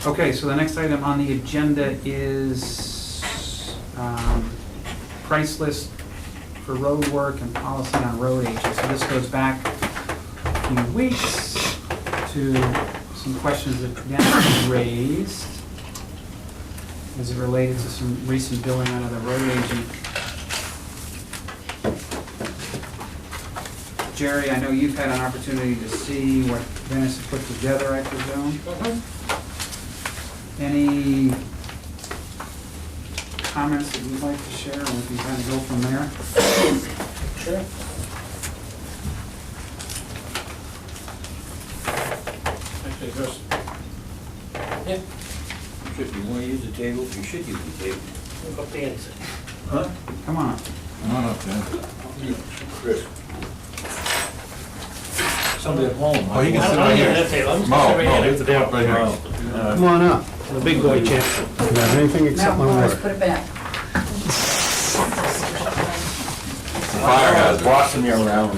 Okay, so the next item on the agenda is price list for road work and policy on road agents. So this goes back a few weeks to some questions that Dennis raised as it related to some recent billing out of the road agent. Jerry, I know you've had an opportunity to see what Dennis has put together, I presume. Any comments that you'd like to share, or we can kind of go from there? Sure. Actually, first, yeah, If you want to use the table, you should use the table. look up the answer. Huh? Come on up. Come on up, man. Chris. Somebody at home. Oh, you can sit I right don't here. even have to, I'm just Mo, gonna sit right Mo, here. come up right here. Come on up. The big boy chair. Not anything except my Now, word. put it back. Fire guys, Bossing me around.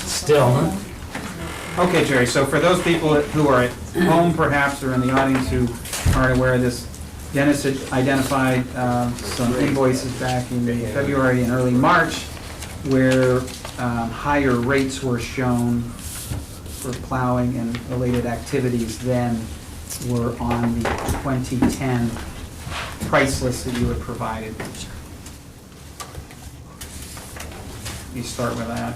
Still, huh? Okay, Jerry, so for those people who are at home perhaps, or in the audience who aren't aware of this, Dennis had identified some invoices back in February and early March where higher rates were shown for plowing and related activities than were on the 2010 price list that you had provided. You start with that.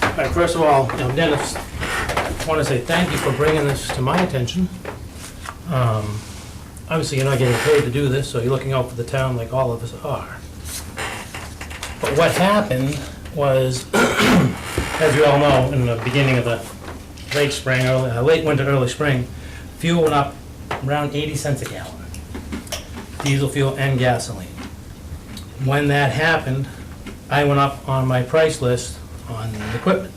All right, first of all, Dennis, I want to say thank you for bringing this to my attention. Obviously, you're not getting paid to do this, so you're looking out for the town like all of us are. But what happened was, as you all know, in the beginning of the late spring, late winter, early spring, fuel went up around 80 cents a gallon. Diesel fuel and gasoline. When that happened, I went up on my price list on the equipment.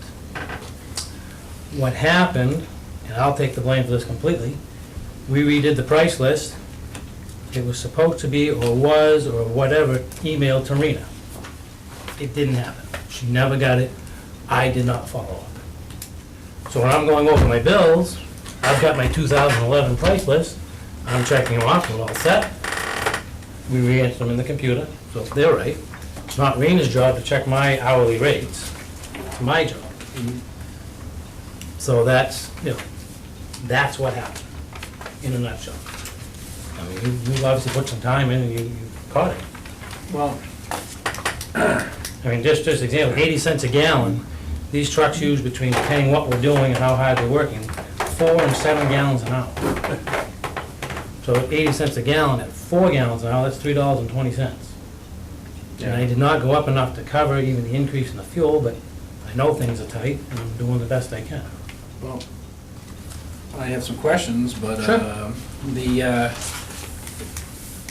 What happened, and I'll take the blame for this completely, we redid the price list. It was supposed to be, or was, or whatever, emailed to Rena. It didn't happen. She never got it. I did not follow up. So when I'm going over my bills, I've got my 2011 price list. I'm checking them off, we're all set. We re-enter them in the computer, so if they're right. It's not Rena's job to check my hourly rates. It's my job. So that's, that's what happened, in a nutshell. I mean, you obviously put some time in and you caught it. Well, I mean, just example, 80 cents a gallon, these trucks use between depending what we're doing and how hard they're working, 4 and 7 gallons an hour. So at 80 cents a gallon, at 4 gallons an hour, that's $3.20. And I did not go up enough to cover even the increase in the fuel, but I know things are tight and I'm doing the best I can. well, I have some questions, but Sure.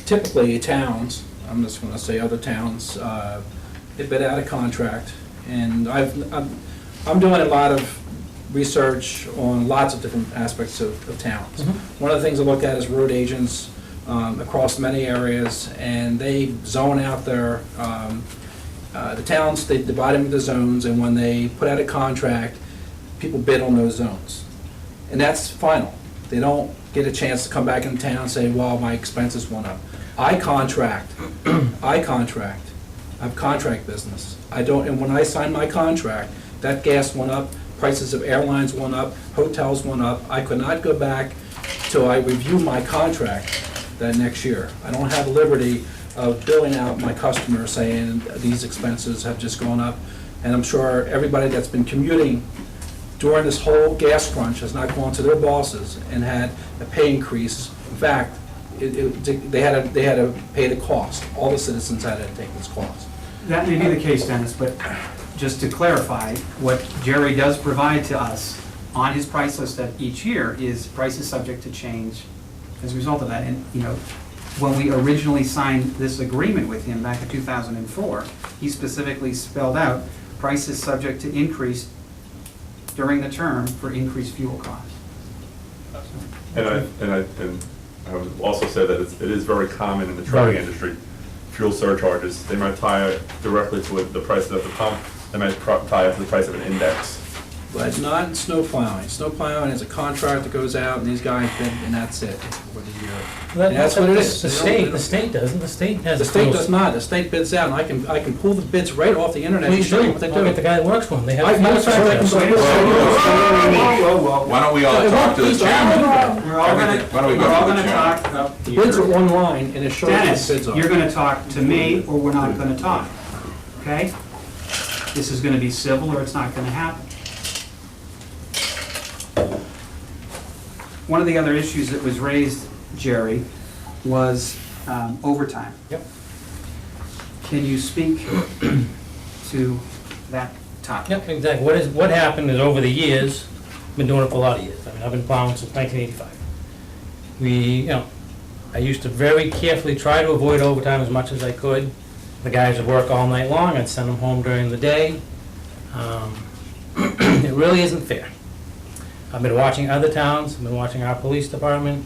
Typically towns, I'm just gonna say other towns, they bid out a contract, and I'm doing a lot of research on lots of different aspects of towns. Mhm. One of the things I look at is road agents across many areas, and they zone out their, the towns, they divide them into zones, and when they put out a contract, people bid on those zones. And that's final. They don't get a chance to come back in town and say, well, my expenses went up. I contract, I have contract business. I don't, and when I sign my contract, that gas went up, prices of airlines went up, hotels went up. I could not go back till I review my contract that next year. I don't have liberty of billing out my customers saying these expenses have just gone up. And I'm sure everybody that's been commuting during this whole gas crunch has not gone to their bosses and had a pay increase. In fact, they had to pay the cost. All the citizens had to take this cost. That may be the case, Dennis, but just to clarify, what Jerry does provide to us on his price list at each year is prices subject to change as a result of that. And, when we originally signed this agreement with him back in 2004, he specifically spelled out prices subject to increase during the term for increased fuel costs. And I would also say that it is very common in the trucking industry, fuel surcharges. They might tie it directly to the price of the pump. They might tie it to the price of an index. but not snow plowing. Snow plowing is a contract that goes out, and these guys bid, and that's it for the year. And that's what it is. The state doesn't, the state has. The state does not, the state bids out, and I can pull the bids right off the internet We and show you what they I'll get the do. guy that works for them, they have. I- matter of fact, I can go- Why don't we all talk to the chairman? We're all gonna, Why don't we go we're all to the gonna chairman? talk up The bids are here. online, and it shows you what the Dennis, bids are. you're gonna talk to me, or we're not gonna talk, okay? This is gonna be civil, or it's not gonna happen. One of the other issues that was raised, Jerry, was overtime. Yep. Can you speak to that topic? Yep, exactly. What happened is over the years, been doing it for a lot of years. I mean, I've been plowing since 1985. I used to very carefully try to avoid overtime as much as I could. The guys would work all night long, I'd send them home during the day. It really isn't fair. I've been watching other towns, I've been watching our police department.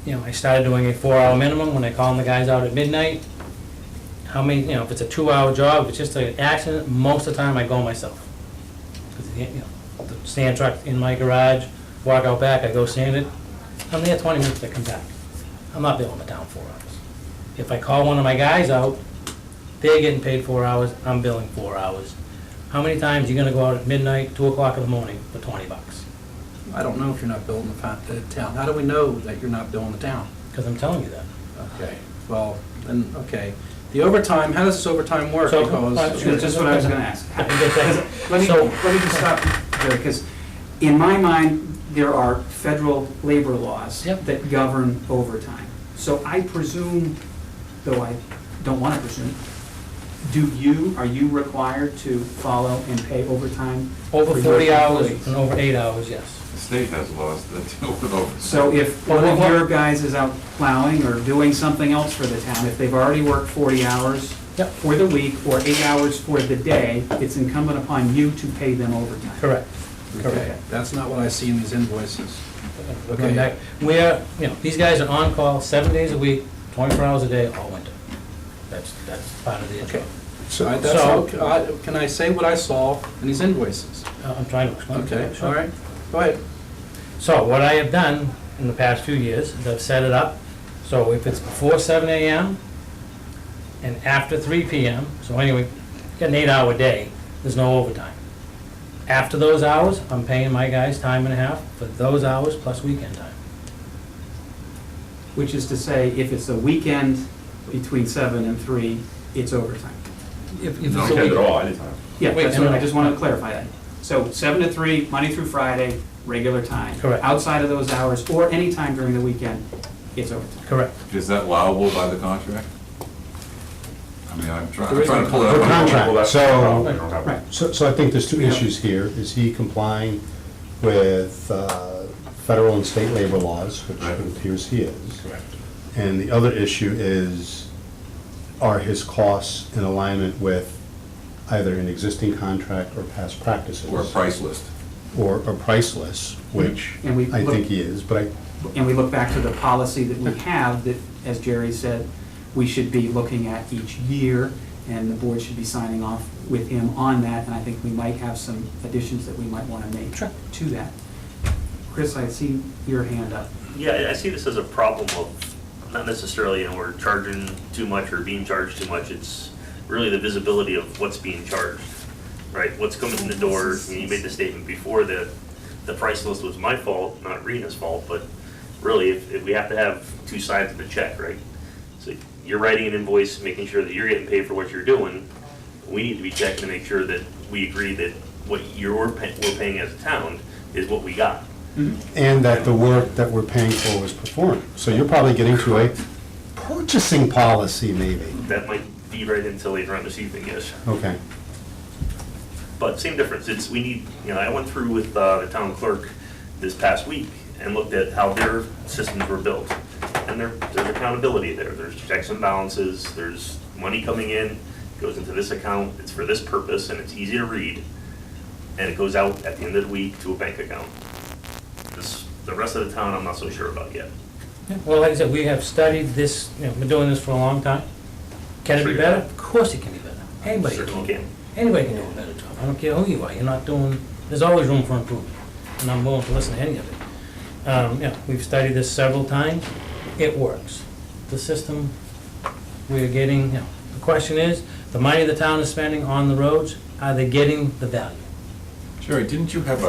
I started doing a 4-hour minimum when I call the guys out at midnight. How many, if it's a 2-hour job, if it's just an accident, most of the time I go myself. 'Cause, the sand truck's in my garage, walk out back, I go sand it. I'm there 20 minutes to come back. I'm not billing the town 4 hours. If I call one of my guys out, they're getting paid 4 hours, I'm billing 4 hours. How many times are you gonna go out at midnight, 2 o'clock in the morning for $20? I don't know if you're not building the town. How do we know that you're not building the town? Because I'm telling you that. Okay, well, then, okay. The overtime, how does this overtime work? So- Because, That's just what I was gonna ask. Yeah, you get that. Let me So- just stop there, because in my mind, there are federal labor laws Yep. that govern overtime. So I presume, though I don't want to presume, are you required to follow and pay overtime? Over for your 40 hours employees? and over 8 hours, yes. The state has laws that deal with overtime. So if one of your guys is out plowing or doing something else for the town, if they've already worked 40 hours Yep. for the week or 8 hours for the day, it's incumbent upon you to pay them overtime. Correct. okay, that's not what I see in these invoices. Going back, these guys are on call 7 days a week, 24 hours a day, all winter. That's part of the Okay. job. All right, that's all, can I say what I saw in these invoices? I'm trying to explain. Okay, Sure. all right, go ahead. So what I have done in the past few years is I've set it up, so if it's before 7 AM and after 3 PM, so anyway, you got an 8-hour day, there's no overtime. After those hours, I'm paying my guys time and a half for those hours plus weekend time. Which is to say, if it's a weekend between 7 and 3, it's overtime. If No it's a weekend at week- all, anytime. Yeah, Wait, that's no, what, no. I just want to clarify that. So 7 to 3, Monday through Friday, regular time. Correct. Outside of those hours, or any time during the weekend, it's overtime. Correct. Is that allowable by the contract? I mean, I'm There is trying to pull it no up. contract. Well, that's the So- problem, they don't have it. Right. So I think there's two Yeah. issues here. Is he complying with federal and state labor laws, which Right. it appears he is? Correct. And the other issue is, are his costs in alignment with either an existing contract or past practices? Or a price list. Or a price list, which And we I look- think he is, but And we look back to the policy that we have, that, as Jerry said, we should be looking at each year, and the board should be signing off with him on that, and I think we might have some additions that we might want to make Sure. to that. Chris, I see your hand up. Yeah, I see this as a problem of, not necessarily, we're charging too much or being charged too much, it's really the visibility of what's being charged, right? What's coming in the door. I mean, you made the statement before that the price list was my fault, not Rena's fault, but really, if we have to have two sides of the check, right? So you're writing an invoice, making sure that you're getting paid for what you're doing, we need to be checking to make sure that we agree that what we're paying as a town is what we got. and that the work that we're paying for was performed. So you're probably getting to a purchasing policy, maybe. That might be right until later on this evening, yes. Okay. But same difference, it's, we need, I went through with the town clerk this past week and looked at how their systems were built. And there's accountability there, there's checks and balances, there's money coming in, goes into this account, it's for this purpose, and it's easy to read. And it goes out at the end of the week to a bank account. The rest of the town, I'm not so sure about yet. Yeah, well, like I said, we have studied this, been doing this for a long time. Can it Sure be you better? have. Of course it can be better. Anybody Certainly can. Anybody can do a better job. I don't care who you are. You're not doing there's always room for improvement, and I'm willing to listen to any of it. We've studied this several times, it works. The system we're getting, the question is, the money the town is spending on the roads, are they getting the value? Jerry, didn't you have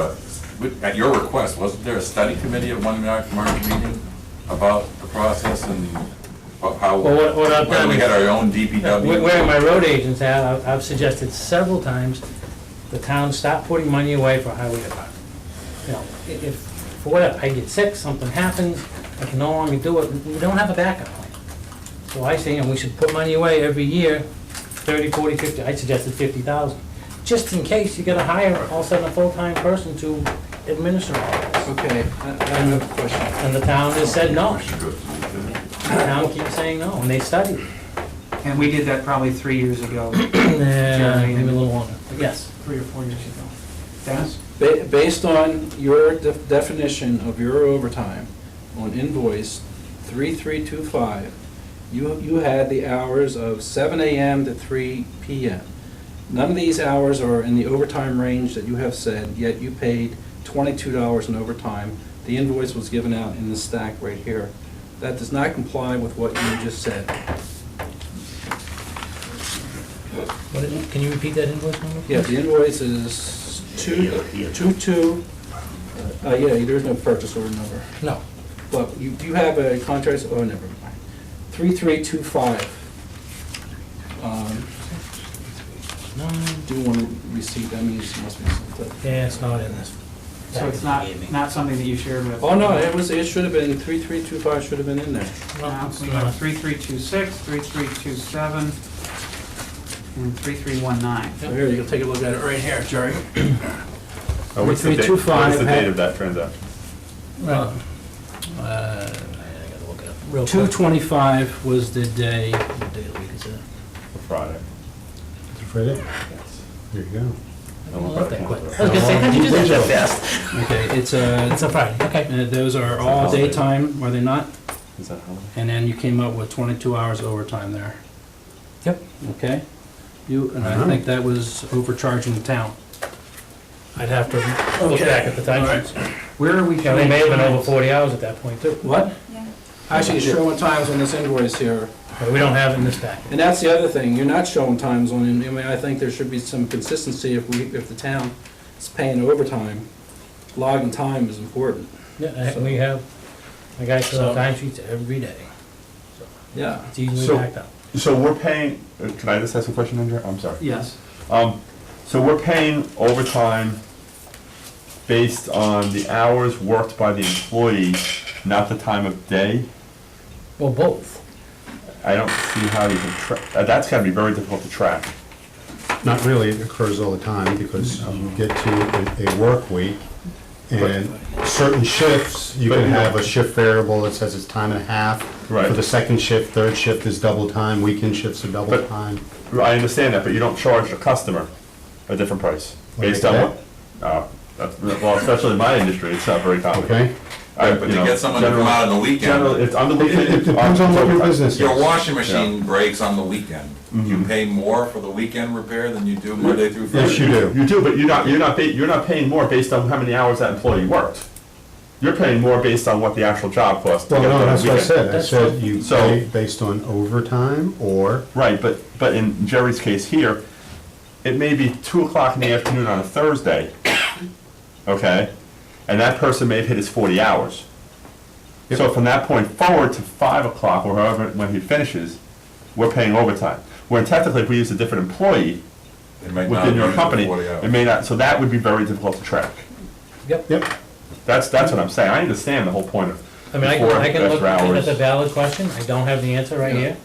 at your request, wasn't there a study committee at one March meeting about the process and how, Well, what I've whether done we is- had our own DPW? Where my road agents have, I've suggested several times, the town stop putting money away for highway department. If, for whatever, I get sick, something happens, I can no longer do it, we don't have a backup plan. So I say, we should put money away every year, 30, 40, 50, I suggested 50,000, just in case you gotta hire all of a sudden a full-time person to administer all this. Okay, I have a question. And the town has said no. The town keeps saying no, and they studied it. And we did that probably 3 years ago, Maybe a little longer, but yes. 3 or 4 years ago. Dennis? Based on your definition of your overtime on invoice 3325, you had the hours of 7 AM to 3 PM. None of these hours are in the overtime range that you have said, yet you paid $22 in overtime. The invoice was given out in the stack right here. That does not comply with what you just said. Can you repeat that invoice number? Yeah, the invoice is 22, yeah, there's no purchase order number. No. But you have a contract, oh, never mind. 3325. Do want to receipt, that means it must be something. Yeah, it's not in this. So it's not something that you shared with? Oh, no, it should have been, 3325 should have been in there. No, It's we not. got 3326, 3327, and 3319. So here, you'll take a look at it right here, Jerry. What's the date 3325 of that transaction? Well, I gotta look it up real quick. 225 was the day, What day of the week is it? Friday. Is it Friday? There you go. I don't know that quick. I was gonna say, how'd you do that fast? okay, It's a Friday, okay. those are all daytime, are they not? Is that holiday? And then you came up with 22 hours overtime there. Yep. Okay? And I think that was overcharging the town. I'd have to look back at the time sheets. Where are we? Yeah, they may have been over 40 hours at that point too. What? Actually, it's showing times on this invoice here. But we don't have it in this packet. And that's the other thing, you're not showing times on, I mean, I think there should be some consistency if the town is paying overtime, logging time is important. Yeah, we have, my guys fill out time sheets every day. Yeah. It's easily So- backed up. So we're paying, can I just ask a question, Andrew? I'm sorry. Yes. So we're paying overtime based on the hours worked by the employee, not the time of day? Well, both. I don't see how you can track, that's gotta be very difficult to track. Not really, it occurs all the time because you get to a work week and certain shifts, you can have a shift variable that says it's time and a half. Right. For the second shift, third shift is double time, weekend shifts are double But- time. I understand that, but you don't charge the customer a different price based on what? Well, especially in my industry, it's not very common. Okay? But to get someone to come out on the weekend, Generally, it's unbelievable. It depends on what your business is. your washing machine breaks on the weekend. You Mhm. pay more for the weekend repair than you do Monday through Friday? Yes, you do. You do, but you're not paying more based on how many hours that employee worked. You're paying more based on what the actual job cost. to Well, get no, done that's on the what I weekend. said. I said you So- pay based on overtime or, Right, but in Jerry's case here, it may be 2 o'clock in the afternoon on a Thursday, okay? And that person may have hit his 40 hours. So from that point forward to 5 o'clock, or however, when he finishes, we're paying overtime. Where technically, if we use a different employee It might not within your be company, 40 hours. it may not, so that would be very difficult to track. Yep. yep, That's what I'm saying. I understand the whole point of I mean, I before can look, extra hours. that's a valid question. I don't have the answer right here.